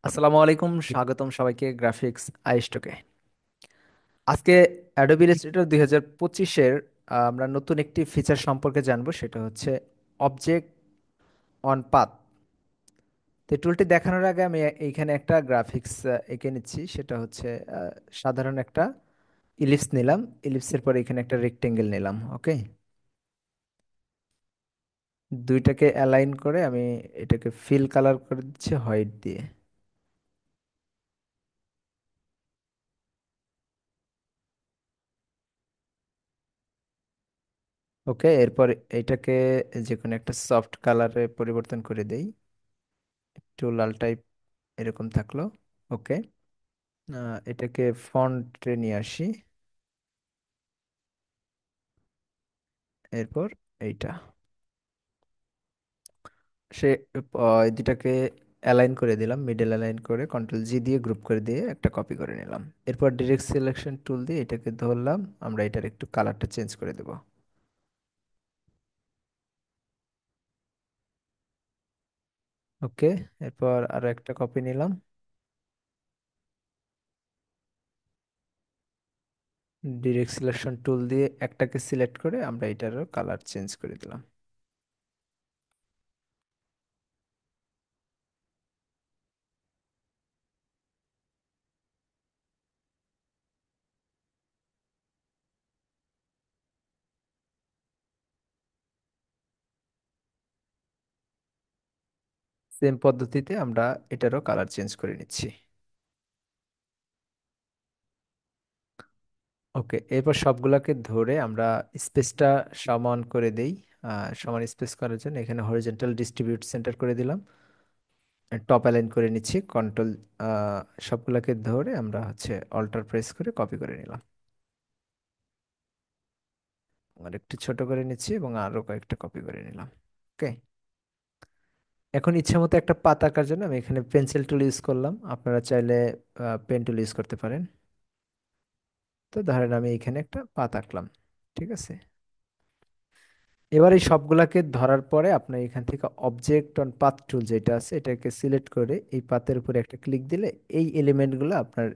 আসসালামু আলাইকুম, স্বাগতম সবাইকে গ্রাফিক্স আইস্টোকে। আজকে অ্যাডোবি ইলাস্ট্রেটর 2025-এর আমরা নতুন একটি ফিচার সম্পর্কে জানবো, সেটা হচ্ছে অবজেক্ট অন পাথ। তো এই টুলটি দেখানোর আগে আমি এইখানে একটা গ্রাফিক্স এঁকে নিচ্ছি। সেটা হচ্ছে সাধারণ একটা ইলিপস নিলাম। ইলিপসের পরে এখানে একটা রেক্টেঙ্গেল নিলাম। ওকে, দুইটাকে অ্যালাইন করে আমি এটাকে ফিল কালার করে দিচ্ছি হোয়াইট দিয়ে। ওকে, এরপর এটাকে যে কোনো একটা সফট কালারে পরিবর্তন করে দেই, একটু লাল টাইপ এরকম থাকলো। ওকে, এটাকে ফন্টে নিয়ে আসি। এরপর এইটা সে এই দুটাকে অ্যালাইন করে দিলাম, মিডল অ্যালাইন করে কন্ট্রোল জি দিয়ে গ্রুপ করে দিয়ে একটা কপি করে নিলাম। এরপর ডিরেক্ট সিলেকশন টুল দিয়ে এটাকে ধরলাম, আমরা এটার একটু কালারটা চেঞ্জ করে দেব। ওকে, এরপর আরো একটা কপি নিলাম, ডিরেক্ট সিলেকশন টুল দিয়ে একটাকে সিলেক্ট করে আমরা এটারও কালার চেঞ্জ করে দিলাম। সেম পদ্ধতিতে আমরা এটারও কালার চেঞ্জ করে নিচ্ছি। ওকে, এরপর সবগুলাকে ধরে আমরা স্পেসটা সমান করে দেই। সমান স্পেস করার জন্য এখানে হরিজন্টাল ডিস্ট্রিবিউট সেন্টার করে দিলাম। টপ অ্যালাইন করে নিচ্ছি কন্ট্রোল, সবগুলাকে ধরে আমরা হচ্ছে অল্টার প্রেস করে কপি করে নিলাম। আর একটু ছোট করে নিচ্ছি এবং আরো কয়েকটা কপি করে নিলাম। ওকে, এখন ইচ্ছা মতো একটা পাতা আঁকার জন্য আমি এখানে পেন্সিল টুল ইউজ করলাম। আপনারা চাইলে পেন টুল ইউজ করতে পারেন। তো ধরেন আমি এখানে একটা পাতা আঁকলাম। ঠিক আছে, এবার এই সবগুলাকে ধরার পরে আপনি এখান থেকে অবজেক্ট অন পাথ টুল যেটা আছে এটাকে সিলেক্ট করে এই পাতের উপরে একটা ক্লিক দিলে এই এলিমেন্টগুলো আপনার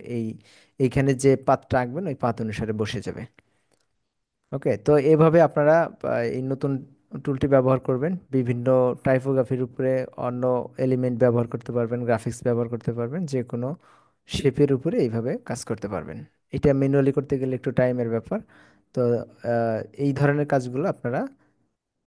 এইখানে যে পাতটা আঁকবেন ওই পাত অনুসারে বসে যাবে। ওকে, তো এইভাবে আপনারা এই নতুন টুলটি ব্যবহার করবেন বিভিন্ন টাইপোগ্রাফির উপরে, অন্য এলিমেন্ট ব্যবহার করতে পারবেন, গ্রাফিক্স ব্যবহার করতে পারবেন, যে কোনো শেপের উপরে এইভাবে কাজ করতে পারবেন। এটা ম্যানুয়ালি করতে গেলে একটু টাইমের ব্যাপার। তো এই ধরনের কাজগুলো আপনারা